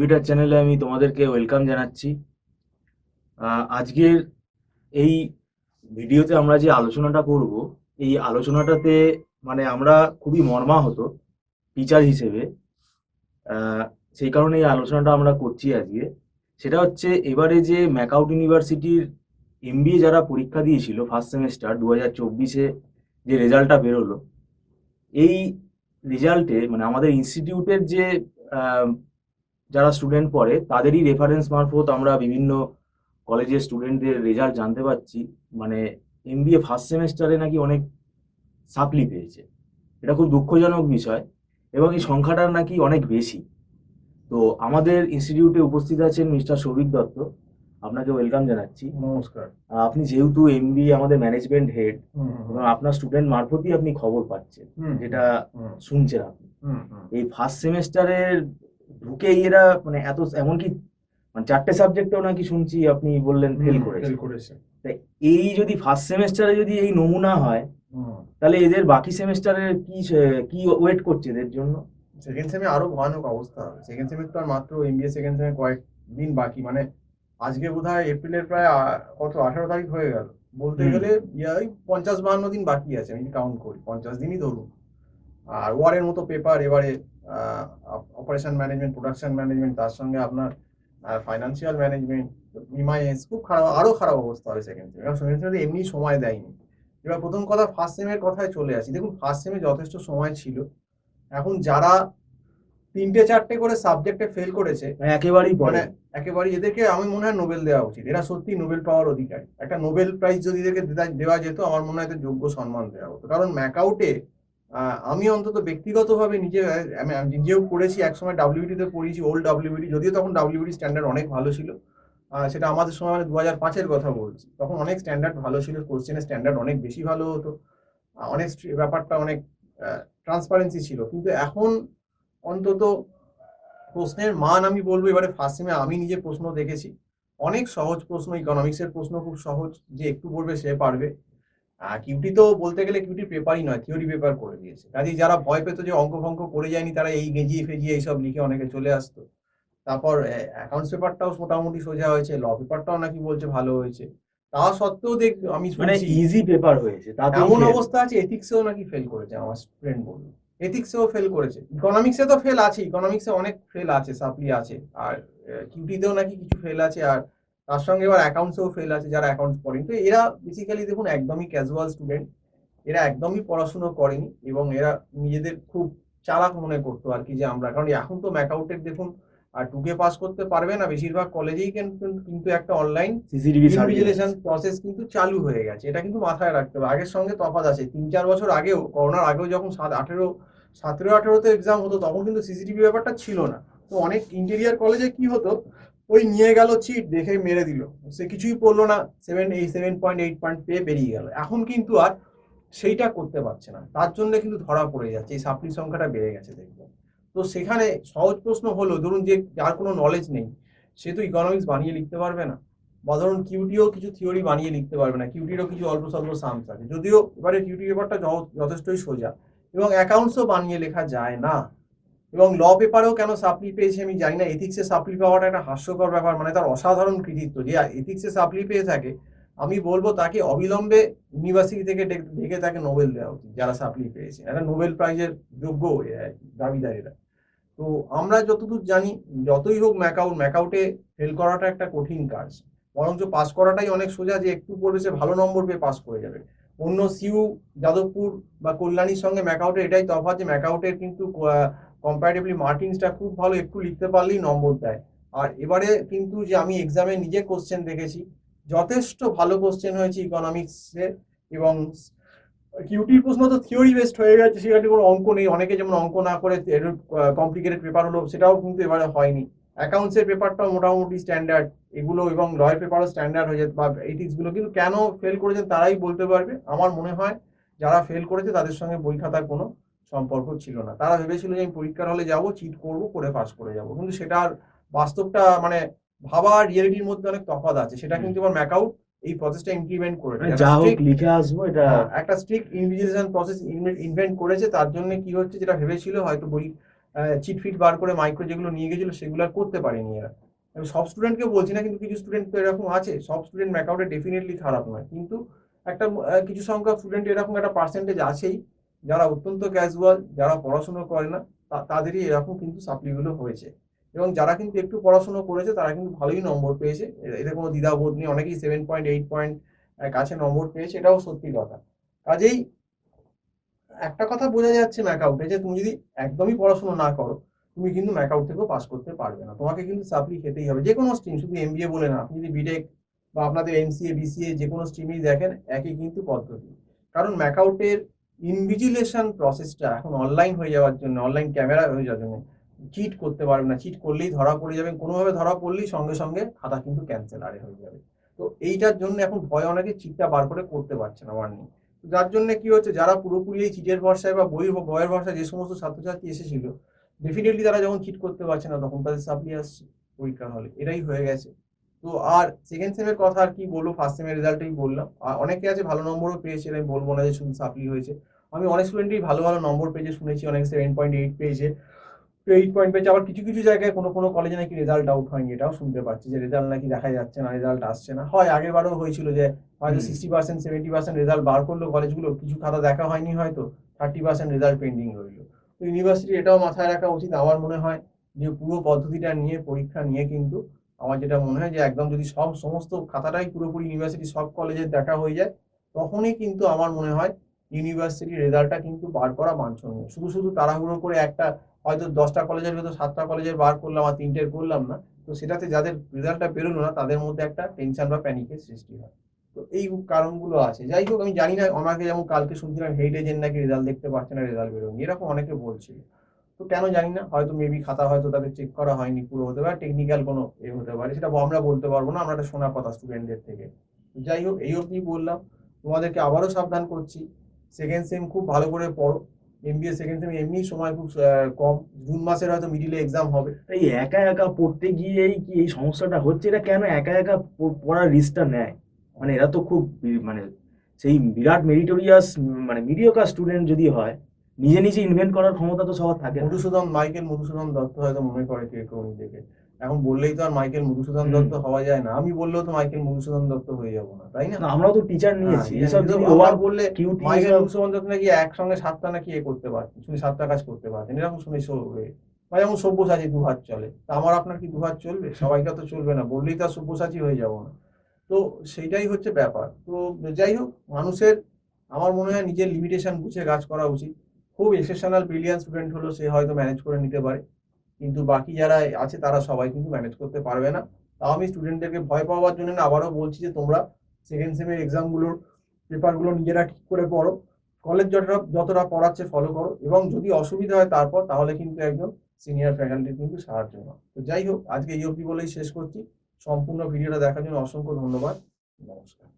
Elevator চ্যানেলে আমি তোমাদেরকে ওয়েলকাম জানাচ্ছি। আজকের এই ভিডিওতে আমরা যে আলোচনাটা করব, এই আলোচনাটাতে মানে আমরা খুবই মর্মাহত টিচার হিসেবে। আহ, সেই কারণে এই আলোচনাটা আমরা করছি আজকে। সেটা হচ্ছে এবারে যে ম্যাকআউট ইউনিভার্সিটির এমবিএ যারা পরীক্ষা দিয়েছিল ফার্স্ট সেমেস্টার 2024-এ যে রেজাল্টটা বেরোলো, এই রেজাল্টে মানে আমাদের ইনস্টিটিউটের যে আহ, যারা স্টুডেন্ট পড়ে তাদেরই রেফারেন্স মারফত আমরা বিভিন্ন কলেজের স্টুডেন্টদের রেজাল্ট জানতে পারছি। মানে এমবিএ ফার্স্ট সেমেস্টারে নাকি অনেক সাপ্লি পেয়েছে। এটা খুব দুঃখজনক বিষয় এবং এই সংখ্যাটা নাকি অনেক বেশি। তো আমাদের ইনস্টিটিউটে উপস্থিত আছেন মিস্টার সৌভিক দত্ত, আপনাকে ওয়েলকাম জানাচ্ছি। নমস্কার। আপনি যেহেতু এমবিএ আমাদের ম্যানেজমেন্ট হেড হুম, এবং আপনার স্টুডেন্ট মারফতই আপনি খবর পাচ্ছেন, হুম, যেটা হুম, শুনছেন আপনি। হুম, হুম, এই ফার্স্ট সেমেস্টারের ঢুকেই এরা মানে এত এমনকি মানে 4টে সাবজেক্টেও নাকি শুনছি আপনি বললেন ফেল করেছে। ফেল করেছে। তাই এই যদি ফার্স্ট সেমেস্টারে যদি এই নমুনা হয়, হুম। তাহলে এদের বাকি সেমেস্টারে কি ওয়েট করছে এদের জন্য? সেকেন্ড সেমে আরো ভয়ানক অবস্থা হবে। সেকেন্ড সেমে তো আর মাত্র এমবিএ সেকেন্ড সেমে কয়েকদিন বাকি, মানে আজকে বোধহয় এপ্রিলের প্রায় কত 18 তারিখ হয়ে গেল। বলতে হুম। গেলে ওই 50-52 দিন বাকি আছে, আমি কাউন্ট করি 50 দিনই ধরুন। আর ওয়ারের মতো পেপার এবারে, অপারেশন ম্যানেজমেন্ট, প্রোডাকশন ম্যানেজমেন্ট, তার সঙ্গে আপনার ফাইন্যান্সিয়াল ম্যানেজমেন্ট, ইমআইএস, খুব খারাপ, আরো খারাপ অবস্থা হবে সেকেন্ড সেমে। কারণ সেকেন্ড সেমে এমনি সময় দেয়নি। এবার প্রথম কথা ফার্স্ট সেমের কথায় চলে আসি। দেখুন, ফার্স্ট সেমে যথেষ্ট সময় ছিল। এখন যারা 3টে-4টে করে সাবজেক্টে ফেল করেছে, মানে একেবারেই পড়ে। মানে একেবারেই এদেরকে আমি মনে হয় নোবেল দেওয়া উচিত। এরা সত্যি নোবেল পাওয়ার অধিকারী। একটা নোবেল প্রাইজ যদি এদেরকে দেওয়া যেত, আমার মনে হয় এদের যোগ্য সম্মান দেওয়া হতো। কারণ ম্যাকআউটে আমি অন্তত ব্যক্তিগতভাবে আমি নিজেও পড়েছি, একসময় ডাব্লিউবিটি তে পড়িয়েছি, ওল্ড ডাব্লিউবিটি, যদিও তখন ডাব্লিউবিটি স্ট্যান্ডার্ড অনেক ভালো ছিল। সেটা আমাদের সময়, মানে 2005-এর কথা বলছি, তখন অনেক স্ট্যান্ডার্ড ভালো ছিল, কোশ্চেনের স্ট্যান্ডার্ড অনেক বেশি ভালো হতো, অনেক ব্যাপারটা অনেক ট্রান্সপারেন্সি ছিল। কিন্তু এখন অন্তত প্রশ্নের মান, আমি বলবো এবারে ফার্স্ট সেমে আমি নিজে প্রশ্ন দেখেছি, অনেক সহজ প্রশ্ন। ইকোনমিক্সের প্রশ্ন খুব সহজ, যে একটু পড়বে সে পারবে। কিউটি তো বলতে গেলে কিউটি পেপারই নয়, থিওরি পেপার করে দিয়েছে। কাজেই যারা ভয় পেত যে অঙ্ক ফঙ্ক করে যায়নি, তারা এই গেঁজিয়ে ফেজিয়ে এইসব লিখে অনেকে চলে আসতো। তারপর অ্যাকাউন্টস পেপারটাও মোটামুটি সোজা হয়েছে, ল পেপারটাও নাকি বলছে ভালো হয়েছে। তা সত্ত্বেও আমি মানে শুনছি ইজি পেপার হয়েছে তাতেই এমন ফেল। অবস্থা আছে, এথিক্সেও নাকি ফেল করেছে, আমার ফ্রেন্ড বলল। এথিক্সেও ফেল করেছে। ইকোনমিক্সে তো ফেল আছে, ইকোনমিক্সে অনেক ফেল আছে, সাপ্লি আছে। আর কিউটিতেও নাকি কিছু ফেল আছে। আর তার সঙ্গে এবার অ্যাকাউন্টসেও ফেল আছে, যারা অ্যাকাউন্টস পড়েন। তো এরা বেসিক্যালি দেখুন একদমই ক্যাজুয়াল স্টুডেন্ট। এরা একদমই পড়াশুনো করেনি এবং এরা নিজেদের খুব চালাক মনে করতো আর কি, যে আমরা, কারণ এখন তো ম্যাকআউটের দেখুন আর 2K পাস করতে পারবে না বেশিরভাগ কলেজেই, কিন্তু কিন্তু একটা online CCTV survey invigilation process কিন্তু চালু হয়ে গেছে। এটা কিন্তু মাথায় রাখতে হবে। আগের সঙ্গে তফাৎ আছে। 3-4 বছর আগেও, করোনার আগেও, যখন 17-18-তে এক্সাম হতো, তখন কিন্তু সিসিটিভি ব্যাপারটা ছিল না। তো অনেক ইন্টেরিয়ার কলেজে কি হতো, ওই নিয়ে গেল চিট, দেখে মেরে দিল, সে কিছুই পড়লো না, 7.8 পয়েন্ট পেয়ে বেরিয়ে গেল। এখন কিন্তু আর সেইটা করতে পারছে না, তার জন্য কিন্তু ধরা পড়ে যাচ্ছে, এই সাপ্লির সংখ্যাটা বেড়ে গেছে দেখবেন। তো সেখানে সহজ প্রশ্ন হলো, ধরুন যে যার কোনো নলেজ নেই, সে তো ইকোনমিক্স বানিয়ে লিখতে পারবে না, বা ধরুন কিউটিও কিছু থিওরি বানিয়ে লিখতে পারবে না, কিউটিরও কিছু অল্প স্বল্প সামস আছে, যদিও এবারে কিউটি পেপারটা যথেষ্টই সোজা, এবং অ্যাকাউন্টসও বানিয়ে লেখা যায় না। এবং ল পেপারেও কেন সাপ্লি পেয়েছে আমি জানি না। এথিক্সে সাপ্লি পাওয়াটা একটা হাস্যকর ব্যাপার, মানে তার অসাধারণ কৃতিত্ব। যে এথিক্সে সাপ্লি পেয়ে থাকে, আমি বলবো তাকে অবিলম্বে ইউনিভার্সিটি থেকে ডেকে তাকে নোবেল দেওয়া উচিত, যারা সাপ্লি পেয়েছে। একটা নোবেল প্রাইজের যোগ্য দাবিদার এরা। তো আমরা যতদূর জানি, যতই হোক ম্যাকআউটে ফেল করাটা একটা কঠিন কাজ, বরঞ্চ পাস করাটাই অনেক সোজা, যে একটু পড়বে সে ভালো নম্বর পেয়ে পাস করে যাবে। অন্য সিউ, যাদবপুর বা কল্যাণীর সঙ্গে ম্যাকআউটের এটাই তফাৎ, যে ম্যাকআউটের কিন্তু কম্পারেটিভলি মার্কিংসটা খুব ভালো, একটু লিখতে পারলেই নম্বর দেয়। আর এবারে কিন্তু যে আমি এক্সামে নিজে কোশ্চেন দেখেছি, যথেষ্ট ভালো কোশ্চেন হয়েছে ইকোনমিক্সে। এবং কিউটির প্রশ্ন তো থিওরি বেসড হয়ে গেছে, সেখানে কোনো অঙ্ক নেই। অনেকে যেমন অঙ্ক না করে কমপ্লিকেটেড পেপার হলো, সেটাও কিন্তু এবারে হয়নি। অ্যাকাউন্টসের পেপারটাও মোটামুটি স্ট্যান্ডার্ড এগুলো, এবং লয়ের পেপারও স্ট্যান্ডার্ড হয়ে যেত, বা এথিক্স গুলো। কিন্তু কেন ফেল করেছেন তারাই বলতে পারবে। আমার মনে হয় যারা ফেল করেছে তাদের সঙ্গে বই খাতার কোনো সম্পর্ক ছিল না। তারা ভেবেছিল যে আমি পরীক্ষার হলে যাবো, চিট করবো, করে পাস করে যাবো। কিন্তু সেটার বাস্তবটা, মানে ভাবা আর রিয়েলিটির মধ্যে অনেক তফাৎ আছে। সেটা কিন্তু এবার ম্যাকআউট এই প্রসেসটা ইমপ্লিমেন্ট করেছে, মানে একটা যা হোক স্ট্রিক্ট, লিখে আসবো এটা। একটা স্ট্রিক্ট ইনভিজিলেশন প্রসেস ইনভেন্ট করেছে। তার জন্য কি হচ্ছে, যেটা ভেবেছিল হয়তো বই চিট ফিট বার করে মাইক্রো যেগুলো নিয়ে গেছিলো সেগুলো আর করতে পারেনি এরা। আমি সব স্টুডেন্টকে বলছি না, কিন্তু কিছু স্টুডেন্ট তো এরকম আছে, সব স্টুডেন্ট ম্যাকআউটে ডেফিনেটলি খারাপ নয়, কিন্তু একটা কিছু সংখ্যক স্টুডেন্ট এরকম একটা পার্সেন্টেজ আছেই যারা অত্যন্ত ক্যাজুয়াল, যারা পড়াশুনো করে না, তাদেরই এরকম কিন্তু সাপ্লিগুলো হয়েছে। এবং যারা কিন্তু একটু পড়াশুনো করেছে তারা কিন্তু ভালোই নম্বর পেয়েছে, এতে কোনো দ্বিধাবোধ নেই। অনেকেই 7.8 পয়েন্ট কাছে নম্বর পেয়েছে, এটাও সত্যি কথা। কাজেই একটা কথা বোঝা যাচ্ছে ম্যাকআউটে, যে তুমি যদি একদমই পড়াশোনা না করো তুমি কিন্তু ম্যাকআউট থেকেও পাস করতে পারবে না, তোমাকে কিন্তু সাপ্লি খেতেই হবে। যে কোনো স্ট্রিম, শুধু এমবিএ বলে না, আপনি যদি বিটেক বা আপনাদের এমসিএ বিসিএ যে কোনো স্ট্রিমেই দেখেন একই কিন্তু পদ্ধতি। কারণ ম্যাকআউটের ইনভিজিলেশন প্রসেসটা এখন অনলাইন হয়ে যাওয়ার জন্য, অনলাইন ক্যামেরা হয়ে যাওয়ার জন্য চিট করতে পারবে না, চিট করলেই ধরা পড়ে যাবেন, কোনোভাবে ধরা পড়লেই সঙ্গে সঙ্গে খাতা কিন্তু ক্যান্সেল আরে হয়ে যাবে। তো এইটার জন্য এখন ভয় অনেকে চিটটা বার করে করতে পারছে না ওয়ার্নিং। যার জন্য কি হচ্ছে, যারা পুরোপুরি এই চিটের ভরসায় বা বইয়ের ভরসায় যে সমস্ত ছাত্রছাত্রী এসেছিল, ডেফিনেটলি তারা যখন চিট করতে পারছে না তখন তাদের সাপ্লি আসছে পরীক্ষার হলে, এটাই হয়ে গেছে। তো আর সেকেন্ড সেমের কথা আর কি বলবো, ফার্স্ট সেমের রেজাল্টই বললাম। আর অনেকে আছে ভালো নম্বরও পেয়েছে, আমি বলবো না যে শুধু সাপ্লি হয়েছে। আমি অনেক স্টুডেন্টই ভালো ভালো নম্বর পেয়েছে শুনেছি, অনেকে 7.8 পেয়েছে, 8 পয়েন্ট পেয়েছে। আবার কিছু কিছু জায়গায় কোনো কোনো কলেজে নাকি রেজাল্ট আউট হয়নি, এটাও শুনতে পাচ্ছি যে রেজাল্ট নাকি দেখা যাচ্ছে না, রেজাল্ট আসছে না। হয় আগের বারও হয়েছিল যে হয়তো হুম। 60% 70% রেজাল্ট বার করলো কলেজগুলো, কিছু খাতা দেখা হয়নি, হয়তো 30% রেজাল্ট পেন্ডিং রইলো। তো ইউনিভার্সিটি এটাও মাথায় রাখা উচিত আমার মনে হয়, যে পুরো পদ্ধতিটা নিয়ে পরীক্ষা নিয়ে কিন্তু আমার যেটা মনে হয় যে একদম যদি সমস্ত খাতাটাই পুরোপুরি ইউনিভার্সিটি সব কলেজের দেখা হয়ে যায়, তখনই কিন্তু আমার মনে হয় ইউনিভার্সিটির রেজাল্টটা কিন্তু বার করা বাঞ্ছনীয়। শুধু শুধু তাড়াহুড়ো করে একটা, হয়তো 10টা কলেজের ভেতর 7টা কলেজের বার করলাম আর 3টের করলাম না, তো সেটাতে যাদের রেজাল্টটা বেরোলো না তাদের মধ্যে একটা টেনশন বা প্যানিকের সৃষ্টি হয়। তো এই কারণগুলো আছে। যাই হোক, আমি জানি না, আমাকে যেমন কালকে শুনছিলাম হেড এজেন্ট নাকি রেজাল্ট দেখতে পাচ্ছে না, রেজাল্ট বেরোয়নি, এরকম অনেকে বলছিল। তো কেন জানি না, হয়তো মেবি খাতা হয়তো তাদের চেক করা হয়নি পুরো, হতে পারে টেকনিক্যাল কোনো হতে পারে, সেটা আমরা বলতে পারবো না, আমরা একটা শোনা কথা স্টুডেন্টদের থেকে। যাই হোক, এই অবধি বললাম। তোমাদেরকে আবারও সাবধান করছি, সেকেন্ড সেম খুব ভালো করে পড়ো। এমবিএ সেকেন্ড সেম এমনি সময় খুব কম, জুন মাসের হয়তো মিডিলে এক্সাম হবে। এই একা একা পড়তে গিয়েই কি এই সমস্যাটা হচ্ছে? এটা কেন একা একা পড়ার রিস্কটা নেয়? মানে এরা তো খুব মানে সেই বিরাট মেরিটোরিয়াস, মানে মিডিওকার স্টুডেন্ট যদি হয়, নিজে নিজে ইনভেন্ট করার ক্ষমতা তো সবার থাকে না। মাইকেল মধুসূদন দত্ত হয়তো মনে করে কেউ কেউ নিজেকে, এখন বললেই তো আর মাইকেল মধুসূদন হুম। দত্ত হওয়া যায় না, আমি বললেও তো মাইকেল মধুসূদন দত্ত হয়ে যাবো না, তাই না? না, আমরাও তো টিচার হ্যাঁ, নিয়েছি, এসব যদি আমরা ওভার বললে কিউটি মাইকেল এসব। মধুসূদন দত্ত নাকি একসঙ্গে 7টা নাকি করতে পারতেন, শুনে 7টা কাজ করতে পারতেন, এরকম শুনে বা যেমন সব্যসাচী দুহাত চলে, তা আমার আপনার কি দুহাত চলবে? সবাইকে তো চলবে না, বললেই তো আর সব্যসাচী হয়ে যাবো না। তো সেইটাই হচ্ছে ব্যাপার। তো যাই হোক, মানুষের আমার মনে হয় নিজের লিমিটেশন বুঝে কাজ করা উচিত। খুব এক্সেপশনাল ব্রিলিয়ান্ট স্টুডেন্ট হলো সে হয়তো ম্যানেজ করে নিতে পারে, কিন্তু বাকি যারা আছে তারা সবাই কিন্তু ম্যানেজ করতে পারবে না। তাও আমি স্টুডেন্টদেরকে ভয় পাওয়ার জন্য না, আবারও বলছি যে তোমরা সেকেন্ড সেমের এক্সামগুলোর পেপারগুলো নিজেরা ঠিক করে পড়ো, কলেজ যতটা পড়াচ্ছে ফলো করো, এবং যদি অসুবিধা হয় তারপর, তাহলে কিন্তু একজন সিনিয়র ফ্যাকাল্টি কিন্তু সাহায্য নাও। তো যাই হোক, আজকে এই অবধি বলেই শেষ করছি। সম্পূর্ণ ভিডিওটা দেখার জন্য অসংখ্য ধন্যবাদ। নমস্কার।